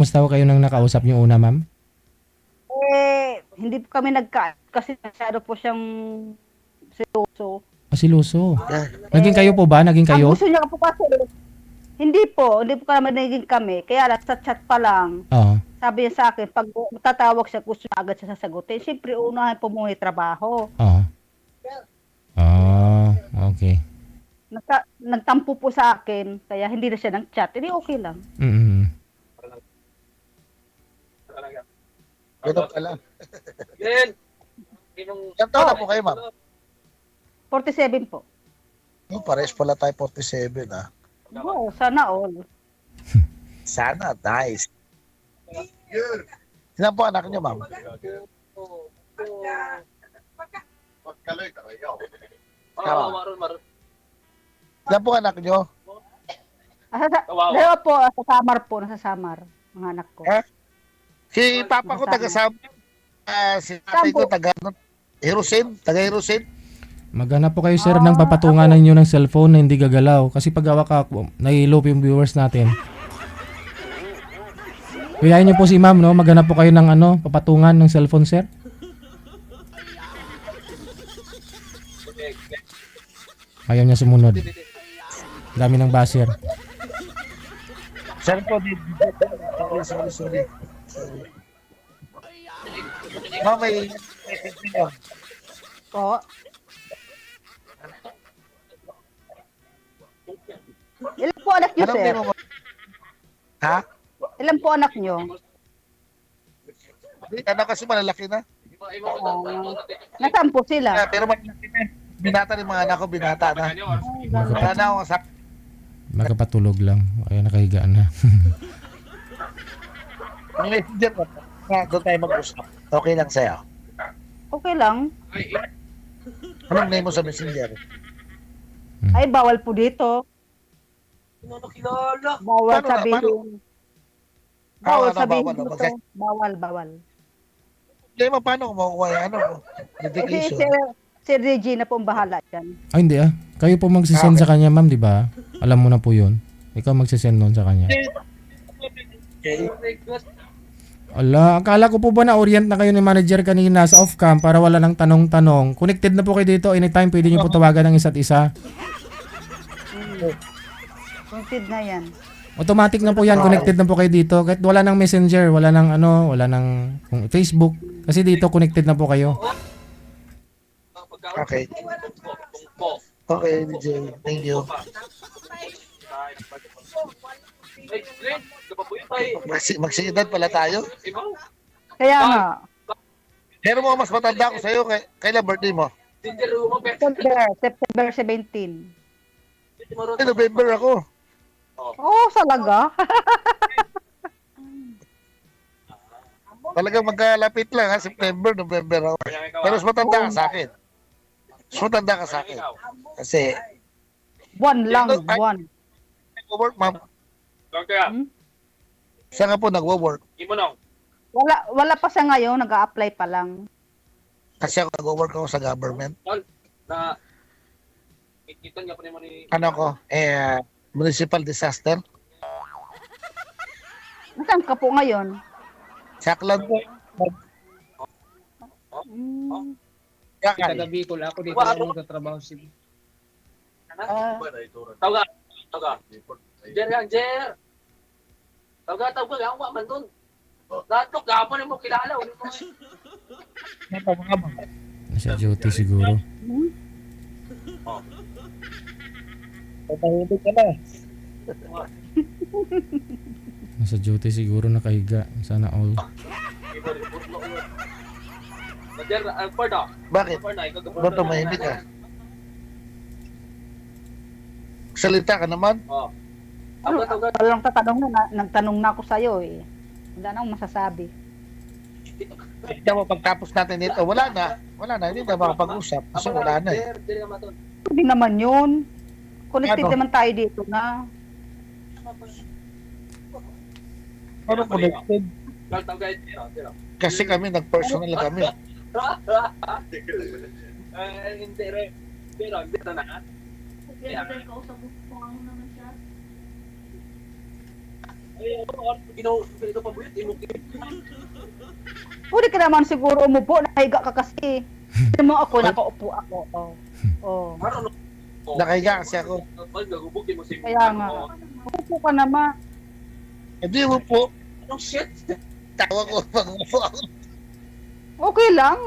Musta ko kayo nang nakausap niyo una, ma'am? Hindi po kami kasi masyado po siyang seryoso. Siluso. Naging Eh, kayo po ba? Naging ang kayo? gusto niya po kasi, hindi po kami naging kami. Kaya lang, sa chat pa lang, Oo. sabi niya sa akin, pag tatawag siya, gusto niya agad siya sasagutin. Siyempre, unahin po muna yung trabaho. Oo. Oh, okay. Nagtampo po sa akin, kaya hindi na siya nag-chat. Hindi okay lang. Mm. Ganun pala. Glenn! Ilang taon na po kayo, ma'am? 47 po. No, pares pala tayo 47, ah. Oo, sana all. Sana, nice. Ilan po anak niyo, ma'am? Ilan po anak niyo? Dalawa po, sa Samar po, nasa Samar, mga anak ko. Si papa ko taga Samar. Si tatay ko taga Hirosin, taga Hirosin. Maghanap po kayo, sir, ng papatungan ninyo ng cellphone na hindi gagalaw. Kasi pag hawak ka, nahihilo yung viewers natin. Kuyain niyo po si ma'am, no? Maghanap po kayo ng papatungan ng cellphone, sir. Ayaw niya sumunod. Dami ng basher. Sir po, sorry. Ma'am, may message niyo. Po. Ilan po anak niyo, Anong sir? name mo? Ha? Ilan po anak niyo? Ano kasi malalaki na? Nasaan po sila? Pero malalaki na. Binata rin mga anak ko, binata na. Kaya na ako sa... Magkapatulog lang. Kaya nakahiga na. May messenger ko. Doon tayo mag-usap. Okay lang sa'yo. Okay lang. Anong name mo sa messenger? Ay, bawal po dito. Bawal Paano sabihin. Bawal Ano, sabihin bawal, dito. bawal. Bawal. Hindi mo, paano ko makukuha yung Kasi notification? si Regina po ang bahala dyan. Ay, hindi ah. Kayo po magsisend Okay. sa kanya, ma'am, di ba? Alam mo na po yun. Ikaw magsisend nun sa kanya. Okay. Ala, akala ko po ba na-orient na kayo ni manager kanina sa off-cam para wala nang tanong-tanong. Connected na po kayo dito. Anytime pwede niyo po tawagan ng isa't isa. Consider na yan. Automatic na po yan. Connected na po kayo dito. Kahit wala nang messenger, wala nang wala nang Facebook. Kasi dito connected na po kayo. Okay. Okay, DJ. Thank you. Magsiedad pala tayo. Kaya nga, Pero mo mas matanda ko sa'yo. Kailan birthday mo? September 17. November ako. Oh, salaga. Talagang magkalapit lang ha. September, November ako. Pero mas matanda ka sa akin. Mas matanda ka sa akin. Kasi, Buwan lang, buwan. nag-work, ma'am. Hmm? Siya nga po nag-work. Wala pa sa ngayon, nag-a-apply pa lang. Kasi ako nag-work ako sa government. Ano ko? Municipal disaster. Nasaan ka po ngayon? Sa Aklan po. Hmm. Yakal. Taga Bicol, ako dito lang nagtatrabaho si Tawag. Jer. Tawag ang wa man doon. Datok gapon mo kilala uli mo. Nasa duty siguro. Patahulog ka na. Nasa duty siguro nakahiga. Sana all. Jer, Parda. Bakit? Ba't tumahimik ka? Salita ka naman. Walang tatanong na, nagtanong na ako sa'yo eh. Wala na akong masasabi. Tignan mo, pagtapos natin ito, wala na. Hindi na makapag-usap. Kasi wala na eh. Hindi naman yun. Connected Ano? naman tayo dito na. Ano connected? Kasi kami, nag-personal kami. Hindi rin. Pero, dito na. Pinito pa buyot, Pwede ka naman siguro umupo, nahiga ka kasi. Tignan mo ako, nakaupo ako. Oh. Nakahiga kasi ako. Kaya nga. Umupo ka naman. Hindi mo po. Anong shit? Tawa ko pag upo ako. Okay lang.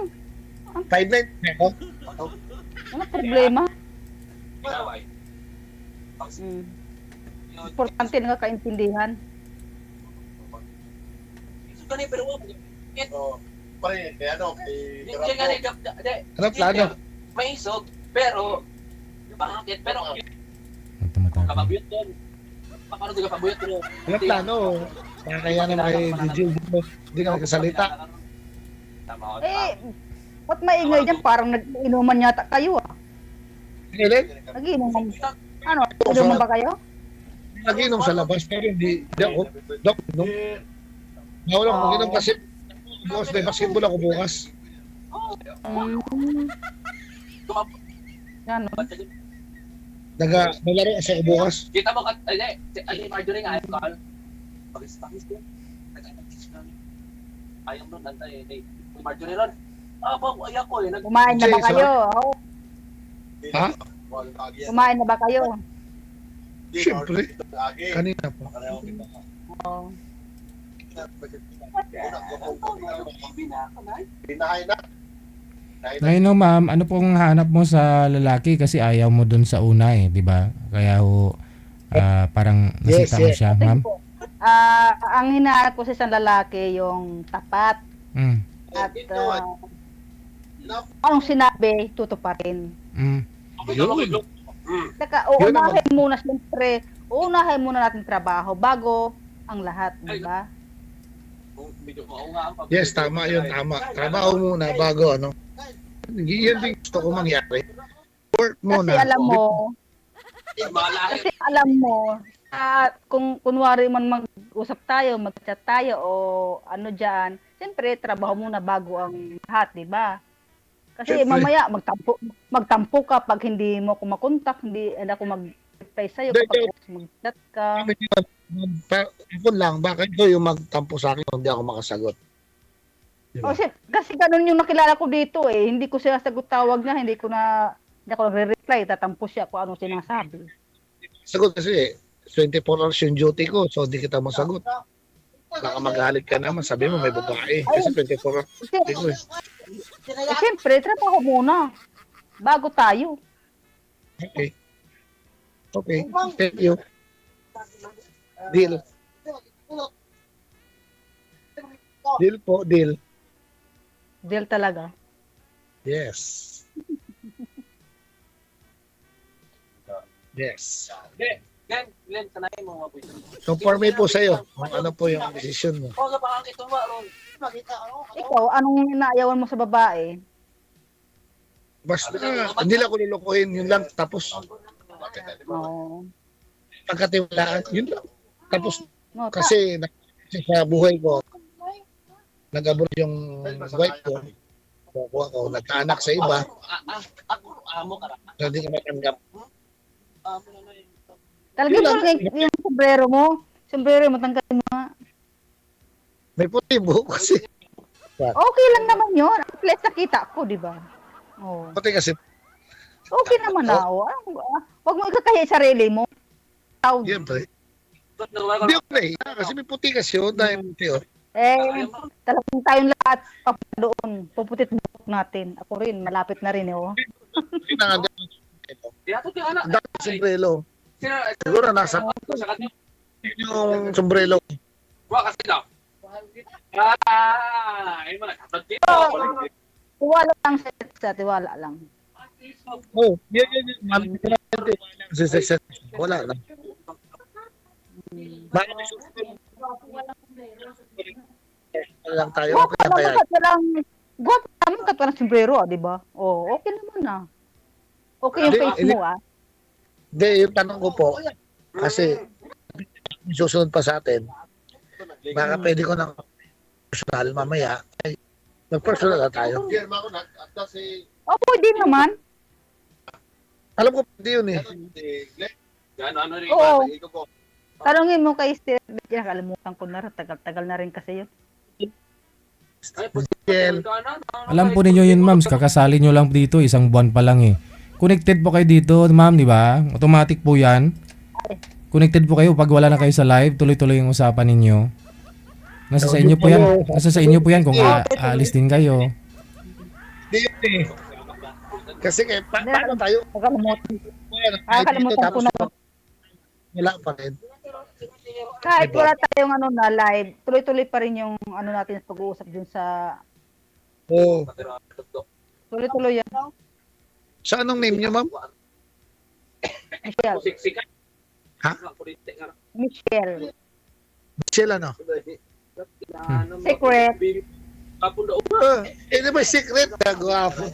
5'9" ako. Ano problema? Pinaway. Hmm. Importante na kaintindihan. Iso ka na pero wag. Pare, kaya ano, Hindi ka na Ano plano? may isog, pero bakit? Pero Tumatapos. kapabuyot doon. Paano di ka pabuyot pero Ano plano? Kaya naman kay DJ dito. Hindi ka nagkasalita. Tama. Eh, ba't maingay dyan? Parang nag-inuman yata kayo ah. Ngayon, Nag-inuman. Ano? Inuman ba kayo? nag-inom sa labas pero hindi ako. Dok, no? Nawala ko mag-inom kasi bukas may basketball ako bukas. Hmm. Yan. Nalaro kasi ako bukas. Kita mo kat ay Marjorie nga ayun. Pagis ko. Ayaw nun nantay eh. Marjorie ron. Ayaw ko eh. Kumain na ba kayo? Oh, Ha? kumain na ba kayo? Siyempre. Kanina pa. Oh. Binahay na. Ngayon no, ma'am, ano pong hanap mo sa lalaki kasi ayaw mo dun sa una eh, di ba? Kaya ho, parang nasita mo Yes. siya, ma'am. Ang hinahanap ko sa isang lalaki yung tapat Mm. at anong sinabi, tutuparin. Mm. Teka, Yun uunahin muna siyempre, uunahin muna natin trabaho bago ang lahat, di ba? Yes, tama yun, tama. Trabaho muna bago ano. Yan din gusto ko mangyari. Work Kasi muna. alam mo, kung kunwari man mag-usap tayo, mag-chat tayo o ano dyan, siyempre trabaho muna bago ang lahat, di ba? Kasi Siyempre. mamaya magtampo ka pag hindi mo ako makontak, hindi ako mag-reply sa'yo kapag mag-chat ka. Ako lang, bakit ko yung magtampo sa akin kung hindi ako makasagot? Diba? Kasi ganun yung nakilala ko dito eh. Hindi ko siya sagot tawag niya, hindi ako nagre-reply, tatampo siya kung ano sinasabi. Sagot kasi 24 hours yung duty ko, so hindi kita masagot. Baka magalit ka naman, sabi mo may babae. Kasi 24 hours duty ko eh. Siyempre, trabaho muna. Bago tayo. Okay. Okay, thank you. Deal. Deal po, deal. Deal talaga. Yes. Yes. Glenn, sanayin mo mga boy. So for me po sa'yo, kung ano po yung decision mo. Oo, baka ito ba, Ron? Ikaw, anong inaayawan mo sa babae? Basta hindi lang ako lulukuhin, yun lang. Tapos Oo. pagkatiwalaan, yun lang. Tapos No, kasi sa buhay ko, nag-abroad yung wife ko. Ako, nagkaanak sa iba, Ako, amo ka na. hindi ko matanggap. Amo na yun. talagang yung sombrero mo. Sombrero mo, tanggalin mo nga. May puti buhok kasi. Okay lang naman yun. At least nakita ko, di ba? Oh. Puti kasi, Okay naman na. Oh. Huwag mo ikakahiya yung sarili mo. Tawag. siyempre. Hindi ako nahiya kasi may puti kasi yun. Dahil puti yun. Talagang tayong lahat papunta doon. Puputit buhok natin. Ako rin, malapit na rin. Oh. Pinangagal Yato di anak. dahil sombrero. Sino? Siguro nasa Sa kanyo. yung sombrero. Wa kasi daw. Ay mo na. Dito. Tiwala lang sa tiwala lang. Oh, yan. Wala na. Bakit may susunod? Wala lang tayo. Okay lang kaya. Guwapo naman ka parang sombrero, di ba? Oh, okay naman na. Okay yung Hindi, face mo, ah. Hindi, yung tanong ko po, kasi may susunod pa sa atin, baka pwede ko ng personal mamaya, ay mag-personal na tayo. Oh, pwede naman. Alam ko pwede yun eh. Gano ano rin. Oo. Tanungin mo kay Sir Betty, nakalimutan ko na rin. Tagal-tagal na rin kasi yun. Ay, Jel. Alam po ninyo yun, ma'am. Kakasali nyo lang dito. Isang buwan pa lang eh. Connected po kayo dito, ma'am, di ba? Automatic po yan. Connected po kayo. Pag wala na kayo sa live, tuloy-tuloy yung usapan ninyo. Nasa sa inyo po yan. Nasa sa inyo po yan kung aalis din kayo. Hindi yun eh. Kasi paano tayo? Nakakalimutan ko na. Wala pa rin. Kahit wala tayong na live, tuloy-tuloy pa rin yung natin pag-uusap dun sa Oo. tuloy-tuloy yan. Sa anong name niyo, ma'am? Michelle. Ha? Michelle. Michelle ano? Secret. Hindi ba secret? Gagwapo.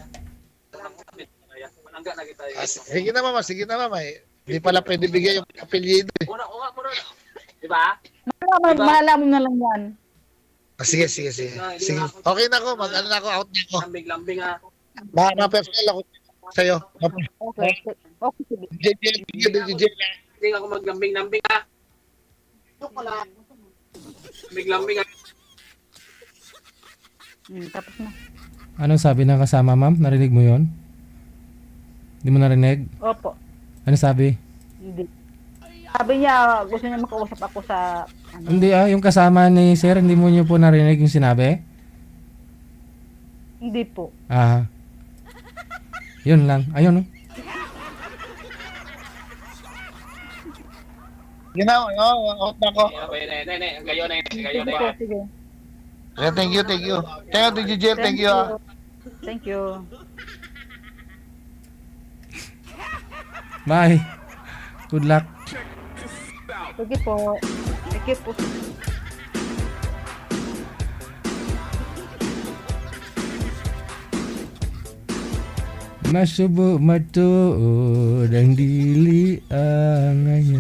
Sige na, mama. Sige na, mama. Hindi pala pwede bigay yung apelyido eh. Una. Diba? Malalaman na lang yan. Sige. Sige. Okay na ako. Mag-ano na ako. Out na ako. Lambing ha. Ma-personal ako sa'yo. Okay. Okay, sige. DJ. Hindi ako maglambing-lambing ha. Lambing ha. Tapos na. Anong sabi ng kasama, ma'am? Narinig mo yon? Hindi mo narinig? Opo. Ano sabi? Hindi. Sabi niya, gusto niya makausap ako sa Hindi yung kasama ni sir, hindi mo niyo po narinig yung sinabi? Hindi po. Yun lang. Ayun, no? Ginawa. Out na ako. Gayo na. Sige po, sige. Thank you. Thank you, DJ. Thank you. Thank you. Bye. Good luck. Sige po. Sige po. Masubo matuod ang dili anganya.